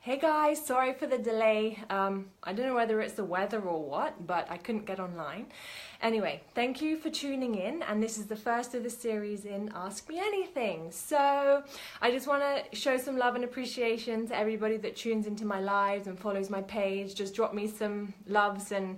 Hey guys, sorry for the delay. I don't know whether it's the weather or what, but I couldn't get online. Anyway, thank you for tuning in, and this is the first of the series in Ask Me Anything. So I just want to show some love and appreciation to everybody that tunes into my lives and follows my page. Just drop me some loves and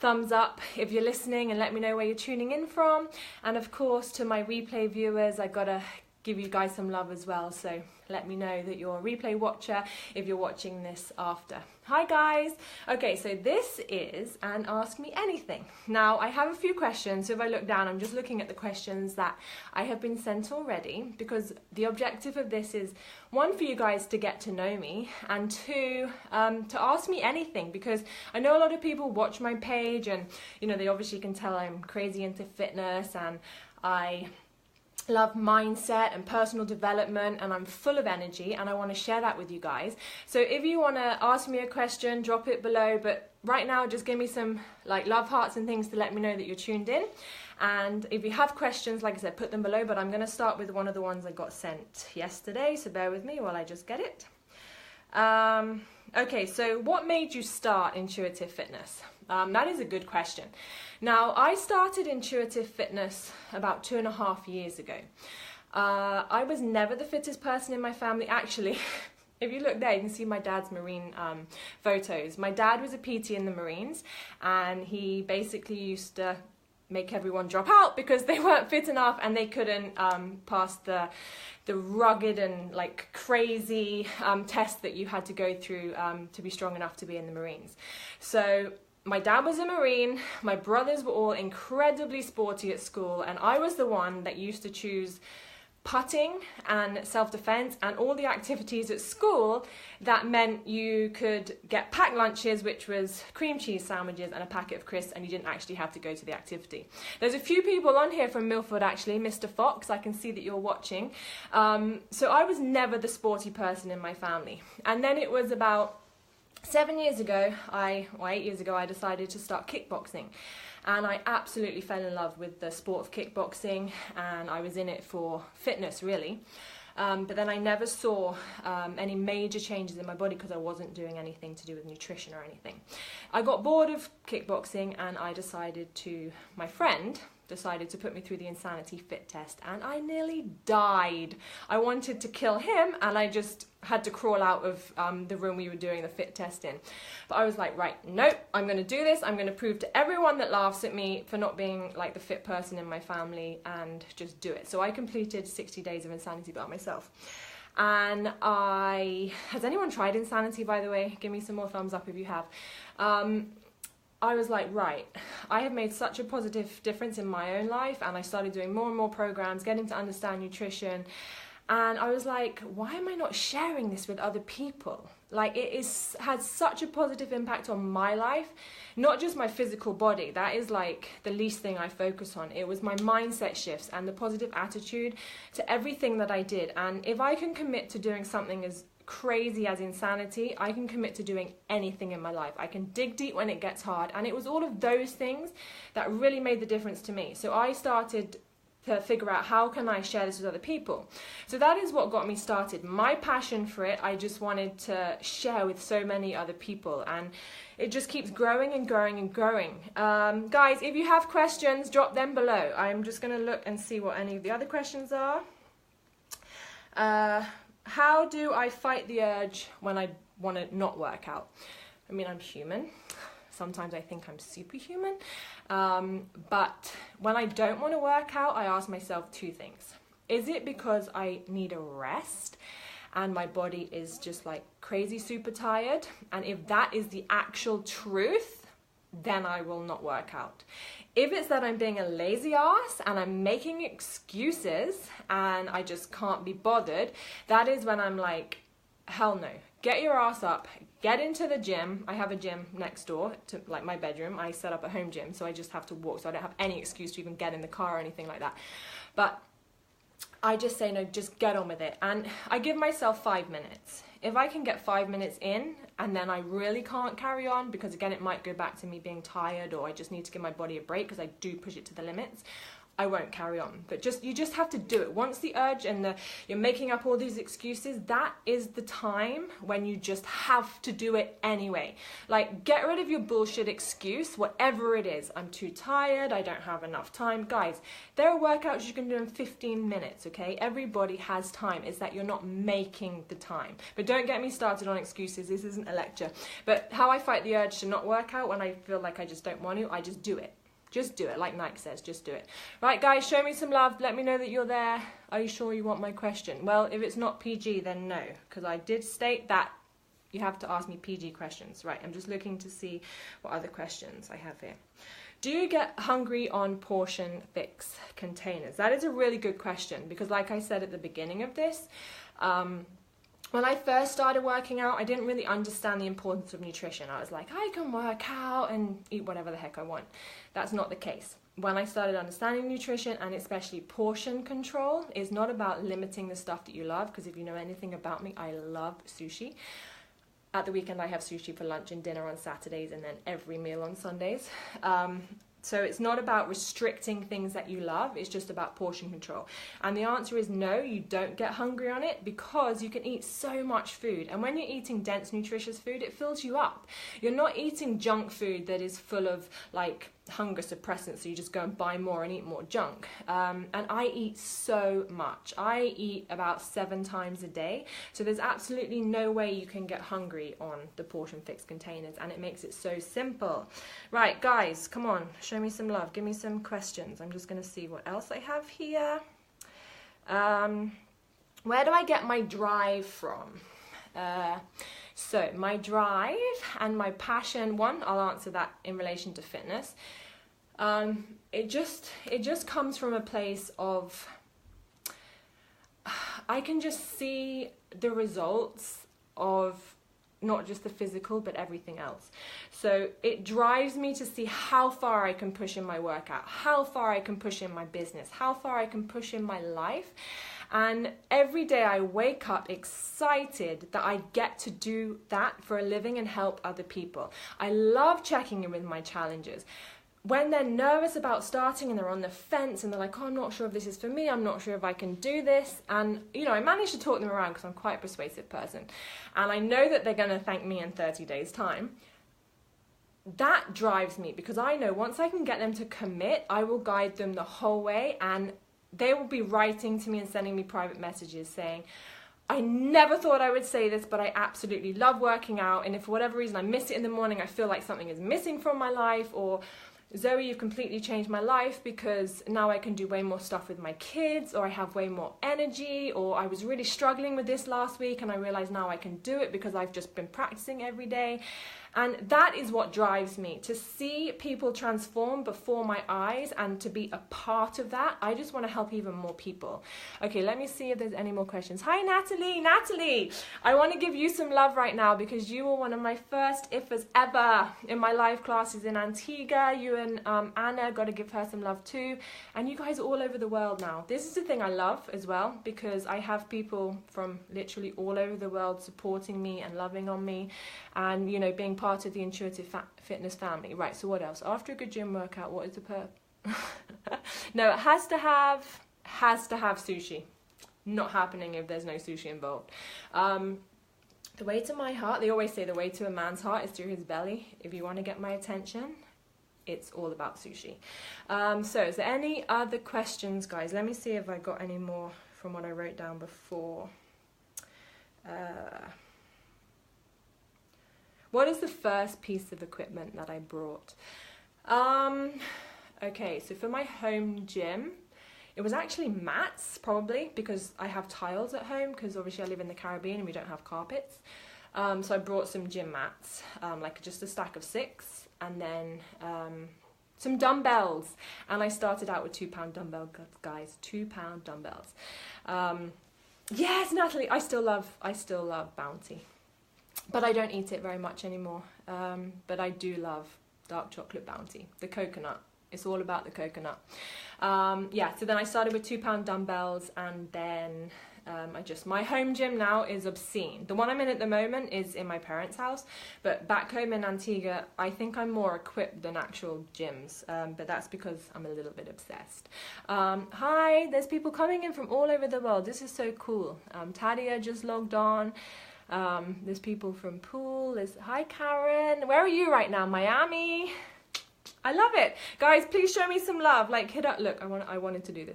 thumbs up if you're listening and let me know where you're tuning in from. And of course, to my replay viewers, I gotta give you guys some love as well, so let me know that you're a replay watcher if you're watching this after. Hi guys! Okay, so this is an Ask Me Anything. Now, I have a few questions, so if I look down, I'm just looking at the questions that I have been sent already, because the objective of this is, one, for you guys to get to know me, and two, to ask me anything, because I know a lot of people watch my page, and they obviously can tell I'm crazy into fitness, and I love mindset and personal development, and I'm full of energy, and I want to share that with you guys. So if you want to ask me a question, drop it below, but right now just give me some love hearts and things to let me know that you're tuned in. And if you have questions, like I said, put them below, but I'm going to start with one of the ones I got sent yesterday, so bear with me while I just get it. Okay, so what made you start intuitive fitness? That is a good question. Now, I started intuitive fitness about 2.5 years ago. I was never the fittest person in my family. Actually, if you look there, you can see my dad's Marine photos. My dad was a PT in the Marines, and he basically used to make everyone drop out because they weren't fit enough and they couldn't pass the rugged and crazy test that you had to go through to be strong enough to be in the Marines. So my dad was a Marine, my brothers were all incredibly sporty at school, and I was the one that used to choose putting and self-defense and all the activities at school that meant you could get packed lunches, which was cream cheese sandwiches and a packet of crisps, and you didn't actually have to go to the activity. There's a few people on here from Milford actually, Mr. Fox, I can see that you're watching. So I was never the sporty person in my family. And then it was about 8 years ago, I decided to start kickboxing. And I absolutely fell in love with the sport of kickboxing, and I was in it for fitness, really. But then I never saw any major changes in my body because I wasn't doing anything to do with nutrition or anything. I got bored of kickboxing, and my friend decided to put me through the Insanity Fit test, and I nearly died. I wanted to kill him, and I just had to crawl out of the room we were doing the fit test in. But I was like, right, nope, I'm going to do this. I'm going to prove to everyone that laughs at me for not being the fit person in my family, and just do it. So I completed 60 days of Insanity by myself. And has anyone tried Insanity, by the way? Give me some more thumbs up if you have. I was like, right, I have made such a positive difference in my own life, and I started doing more and more programs, getting to understand nutrition, and I was like, why am I not sharing this with other people? Had such a positive impact on my life, not just my physical body. That is the least thing I focus on. It was my mindset shifts and the positive attitude to everything that I did. And if I can commit to doing something as crazy as Insanity, I can commit to doing anything in my life. I can dig deep when it gets hard, and it was all of those things that really made the difference to me. So I started to figure out, how can I share this with other people? So that is what got me started. My passion for it, I just wanted to share with so many other people, and it just keeps growing and growing and growing. Guys, if you have questions, drop them below. I'm just going to look and see what any of the other questions are. How do I fight the urge when I want to not work out? I mean, I'm human. Sometimes I think I'm superhuman. But when I don't want to work out, I ask myself two things. Is it because I need a rest and my body is just crazy super tired? And if that is the actual truth, then I will not work out. If it's that I'm being a lazy ass and I'm making excuses and I just can't be bothered, that is when I'm like, hell no. Get your ass up, get into the gym. I have a gym next door to my bedroom. I set up a home gym, so I just have to walk, so I don't have any excuse to even get in the car or anything like that. But I just say, no, just get on with it. And I give myself 5 minutes. If I can get 5 minutes in and then I really can't carry on, because again, it might go back to me being tired, or I just need to give my body a break because I do push it to the limits, I won't carry on. But you just have to do it. Once the urge and you're making up all these excuses, that is the time when you just have to do it anyway. Like, get rid of your bullshit excuse, whatever it is. I'm too tired, I don't have enough time. Guys, there are workouts you can do in 15 minutes, okay? Everybody has time. It's that you're not making the time. But don't get me started on excuses. This isn't a lecture. But how I fight the urge to not work out when I feel like I just don't want to, I just do it. Just do it, like Nike says, just do it. Right, guys, show me some love. Let me know that you're there. Are you sure you want my question? Well, if it's not PG, then no, because I did state that you have to ask me PG questions. Right, I'm just looking to see what other questions I have here. Do you get hungry on portion fix containers? That is a really good question, because like I said at the beginning of this, when I first started working out, I didn't really understand the importance of nutrition. I was like, I can work out and eat whatever the heck I want. That's not the case. When I started understanding nutrition, and especially portion control, it's not about limiting the stuff that you love, because if you know anything about me, I love sushi. At the weekend, I have sushi for lunch and dinner on Saturdays, and then every meal on Sundays. So it's not about restricting things that you love, it's just about portion control. And the answer is no, you don't get hungry on it, because you can eat so much food. And when you're eating dense, nutritious food, it fills you up. You're not eating junk food that is full of like hunger suppressants, so you just go and buy more and eat more junk. And I eat so much. I eat about 7 times a day, so there's absolutely no way you can get hungry on the portion fix containers, and it makes it so simple. Right, guys, come on, show me some love, give me some questions. I'm just going to see what else I have here. Where do I get my drive from? So my drive and my passion, one, I'll answer that in relation to fitness. It just comes from a place of, I can just see the results of not just the physical, but everything else. So it drives me to see how far I can push in my workout, how far I can push in my business, how far I can push in my life. And every day I wake up excited that I get to do that for a living and help other people. I love checking in with my challengers. When they're nervous about starting and they're on the fence and they're like, oh, I'm not sure if this is for me, I'm not sure if I can do this. And, you know, I manage to talk them around because I'm quite a persuasive person. And I know that they're going to thank me in 30 days' time. That drives me, because I know once I can get them to commit, I will guide them the whole way, and they will be writing to me and sending me private messages saying, I never thought I would say this, but I absolutely love working out, and if for whatever reason I miss it in the morning, I feel like something is missing from my life, or Zoe, you've completely changed my life because now I can do way more stuff with my kids, or I have way more energy, or I was really struggling with this last week and I realize now I can do it because I've just been practicing every day. And that is what drives me, to see people transform before my eyes and to be a part of that. I just want to help even more people. Okay, let me see if there's any more questions. Hi, Natalie. Natalie, I want to give you some love right now because you were one of my first IFAs ever in my live classes in Antigua. You and Anna, got to give her some love too. And you guys are all over the world now. This is the thing I love as well, because I have people from literally all over the world supporting me and loving on me, and, you know, being part of the Intuitive Fitness family. Right, so what else? After a good gym workout, what is the No, it has to have sushi. Not happening if there's no sushi involved. The way to my heart, they always say the way to a man's heart is through his belly. If you want to get my attention, it's all about sushi. So is there any other questions, guys? Let me see if I got any more from what I wrote down before. What is the first piece of equipment that I brought? Okay, so for my home gym, it was actually mats, probably, because I have tiles at home, because obviously I live in the Caribbean and we don't have carpets. So I brought some gym mats, like just a stack of 6, and then some dumbbells. And I started out with 2-pound dumbbells, guys, 2-pound dumbbells. Yes, Natalie, I still love Bounty. But I don't eat it very much anymore. But I do love dark chocolate Bounty, the coconut. It's all about the coconut. Yeah, so then I started with 2-pound dumbbells, and then My home gym now is obscene. The one I'm in at the moment is in my parents' house, but back home in Antigua, I think I'm more equipped than actual gyms, but that's because I'm a little bit obsessed. Hi, there's people coming in from all over the world. This is so cool. Tadia just logged on. There's people from Poole. Hi, Karen. Where are you right now? Miami? I love it. Guys, please show me some love. Like, hit up. Look, I wanted to do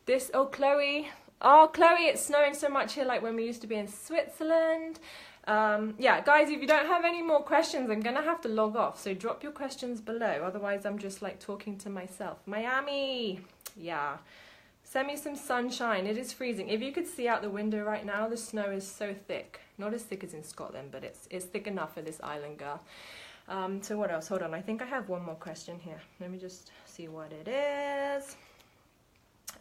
this. Oh, Chloe. Oh, Chloe, it's snowing so much here like when we used to be in Switzerland. Yeah, guys, if you don't have any more questions, I'm going to have to log off. So drop your questions below. Otherwise, I'm just like talking to myself. Miami. Yeah. Send me some sunshine. It is freezing. If you could see out the window right now, the snow is so thick. Not as thick as in Scotland, but it's thick enough for this island girl. So what else? Hold on. I think I have one more question here. Let me just see what it is.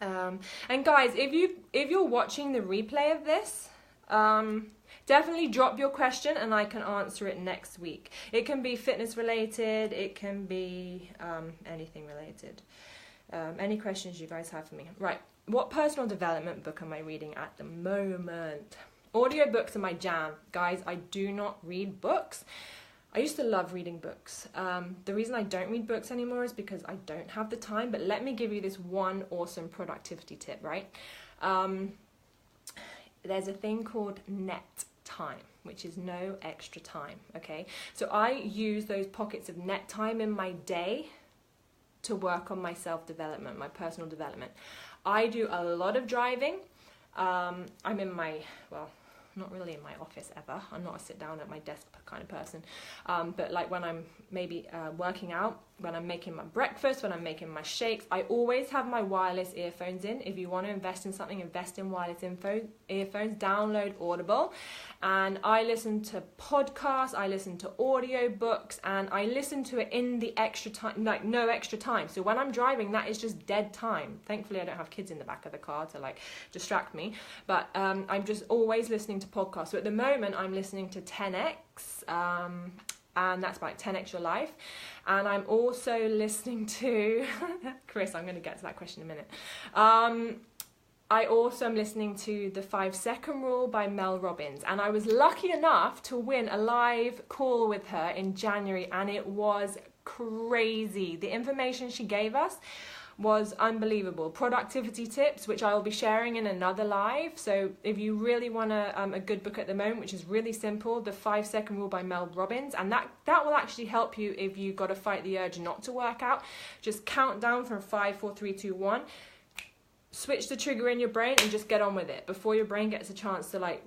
And guys, if you're watching the replay of this, definitely drop your question and I can answer it next week. It can be fitness related, it can be anything related. Any questions you guys have for me? Right, what personal development book am I reading at the moment? Audiobooks are my jam. Guys, I do not read books. I used to love reading books. The reason I don't read books anymore is because I don't have the time, but let me give you this one awesome productivity tip, right? There's a thing called net time, which is no extra time, okay? So I use those pockets of net time in my day to work on my self-development, my personal development. I do a lot of driving. I'm in my, well, not really in my office ever. I'm not a sit down at my desk kind of person. But like when I'm maybe working out, when I'm making my breakfast, when I'm making my shakes, I always have my wireless earphones in. If you want to invest in something, invest in wireless earphones, download Audible. And I listen to podcasts, I listen to audio books, and I listen to it in the extra time, like no extra time. So when I'm driving, that is just dead time. Thankfully, I don't have kids in the back of the car to like distract me. But I'm just always listening to podcasts. So at the moment, I'm listening to 10X, and that's like 10X Your Life. And I'm also listening to, Chris, I'm going to get to that question in a minute. I also am listening to The 5-Second Rule by Mel Robbins. And I was lucky enough to win a live call with her in January, and it was crazy. The information she gave us was unbelievable. Productivity tips, which I will be sharing in another live. So if you really want a good book at the moment, which is really simple, The 5-Second Rule by Mel Robbins, and that will actually help you if you got to fight the urge not to work out. Just count down from 5, 4, 3, 2, 1. Switch the trigger in your brain and just get on with it before your brain gets a chance to like,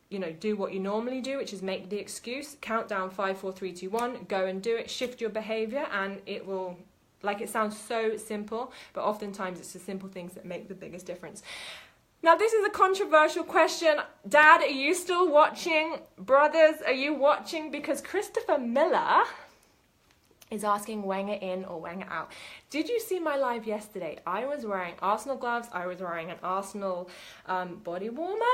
you know, do what you normally do, which is make the excuse. Count down 5, 4, 3, 2, 1. Go and do it. Shift your behavior, and it will. Like, it sounds so simple, but oftentimes it's the simple things that make the biggest difference. Now, this is a controversial question. Dad, are you still watching? Brothers, are you watching? Because Christopher Miller is asking Wenger in or Wenger out. Did you see my live yesterday? I was wearing Arsenal gloves. I was wearing an Arsenal body warmer.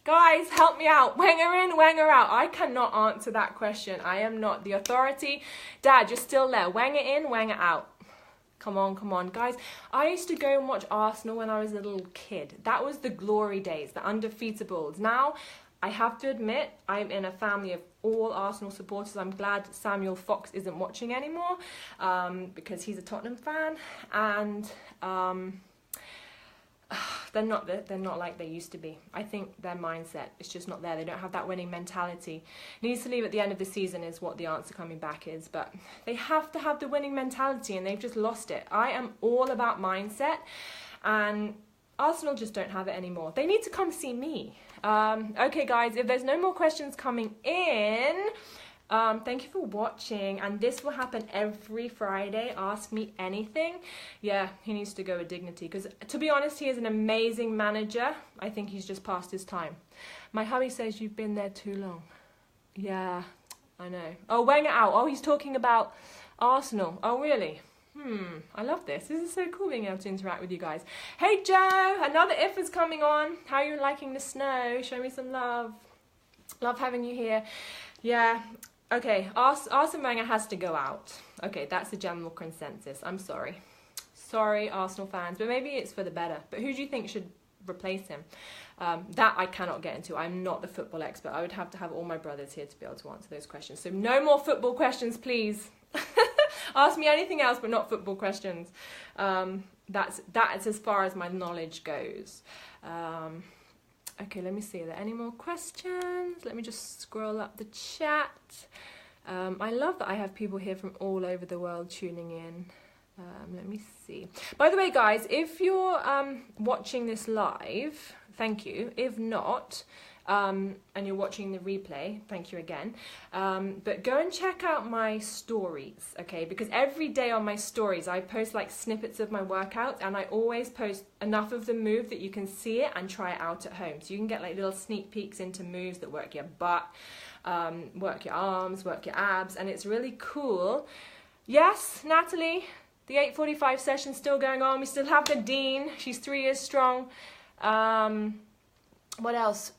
Guys, help me out. Wenger in, Wenger out. I cannot answer that question. I am not the authority. Dad, you're still there. Wenger in, Wenger out. Come on, come on. Guys, I used to go and watch Arsenal when I was a little kid. That was the glory days, the undefeatables. Now, I have to admit, I'm in a family of all Arsenal supporters. I'm glad Samuel Fox isn't watching anymore because he's a Tottenham fan. And they're not like they used to be. I think their mindset is just not there. They don't have that winning mentality. Needs to leave at the end of the season is what the answer coming back is. But they have to have the winning mentality, and they've just lost it. I am all about mindset, and Arsenal just don't have it anymore. They need to come see me. Okay, guys, if there's no more questions coming in, thank you for watching, and this will happen every Friday. Ask me anything. Yeah, he needs to go with dignity, because to be honest, he is an amazing manager. I think he's just past his time. My hubby says you've been there too long. Yeah, I know. Oh, Wenger out. Oh, he's talking about Arsenal. Oh, really? I love this. This is so cool being able to interact with you guys. Hey, Joe, another if is coming on. How are you liking the snow? Show me some love. Love having you here. Yeah. Okay, Arsene Wenger has to go out. Okay, that's the general consensus. I'm sorry. Sorry, Arsenal fans, but maybe it's for the better. But who do you think should replace him? That I cannot get into. I'm not the football expert. I would have to have all my brothers here to be able to answer those questions. So no more football questions, please. Ask me anything else, but not football questions. That's as far as my knowledge goes. Okay, let me see. Are there any more questions? Let me just scroll up the chat. I love that I have people here from all over the world tuning in. Let me see. By the way, guys, if you're watching this live, thank you. If not, and you're watching the replay, thank you again. But go and check out my stories, okay? Because every day on my stories, I post like snippets of my workouts, and I always post enough of the move that you can see it and try it out at home. So you can get like little sneak peeks into moves that work your butt, work your arms, work your abs, and it's really cool. Yes, Natalie, the 8:45 session's still going on. We still have the Dean. She's 3 years strong. What else?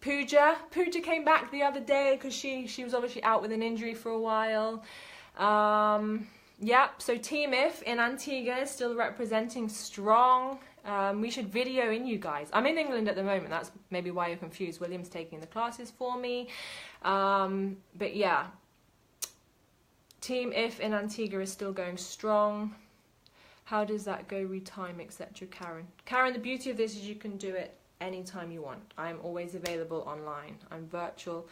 Pooja came back the other day because she was obviously out with an injury for a while. Yep, so Team IF in Antigua is still representing strong. We should video in you guys. I'm in England at the moment. That's maybe why you're confused. William's taking the classes for me. But yeah, Team IF in Antigua is still going strong. How does that go? Retime, etc. Karen, the beauty of this is you can do it anytime you want. I'm always available online. I'm virtual.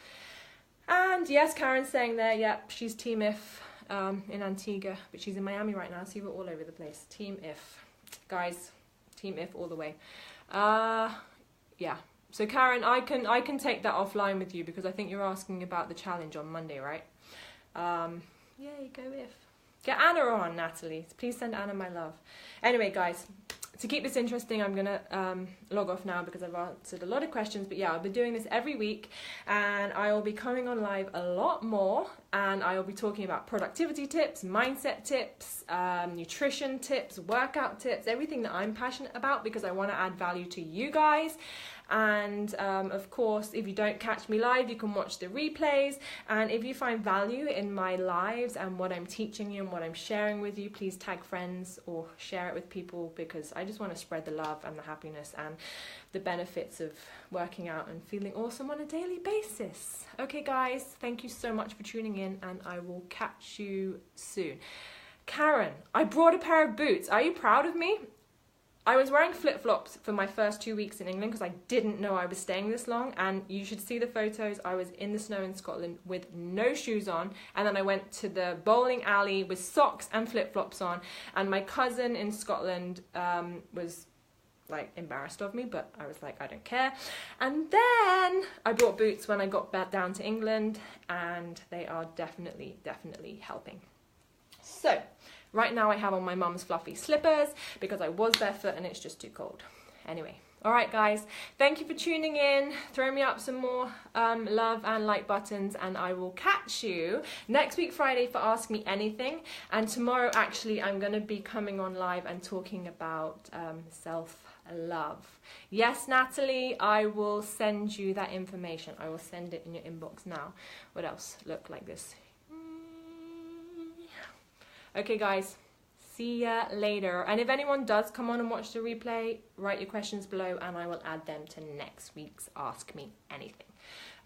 And yes, Karen's saying there, yep, she's Team IF in Antigua, but she's in Miami right now, so we're all over the place. Team IF. Guys, Team IF all the way. Yeah. So Karen, I can take that offline with you because I think you're asking about the challenge on Monday, right? Yay, go IF. Get Anna on, Natalie. Please send Anna my love. Anyway, guys, to keep this interesting, I'm going to log off now because I've answered a lot of questions. But yeah, I'll be doing this every week, and I will be coming on live a lot more, and I will be talking about productivity tips, mindset tips, nutrition tips, workout tips, everything that I'm passionate about because I want to add value to you guys. And of course, if you don't catch me live, you can watch the replays. And if you find value in my lives and what I'm teaching you and what I'm sharing with you, please tag friends or share it with people because I just want to spread the love and the happiness and the benefits of working out and feeling awesome on a daily basis. Okay, guys, thank you so much for tuning in, and I will catch you soon. Karen, I brought a pair of boots. Are you proud of me? I was wearing flip-flops for my first 2 weeks in England because I didn't know I was staying this long, and you should see the photos. I was in the snow in Scotland with no shoes on, and then I went to the bowling alley with socks and flip-flops on, and my cousin in Scotland was like embarrassed of me, but I was like, I don't care. And then I bought boots when I got back down to England, and they are definitely helping. So right now I have on my mum's fluffy slippers because I was barefoot and it's just too cold. Anyway, all right, guys, thank you for tuning in. Throw me up some more love and like buttons, and I will catch you next week Friday for Ask Me Anything. And tomorrow, actually, I'm going to be coming on live and talking about self-love. Yes, Natalie, I will send you that information. I will send it in your inbox now. What else? Look like this. Okay, guys, see ya later. And if anyone does come on and watch the replay, write your questions below and I will add them to next week's Ask Me Anything.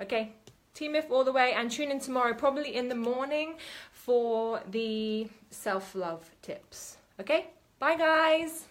Okay, Team IF all the way, and tune in tomorrow, probably in the morning, for the self-love tips. Okay, bye, guys.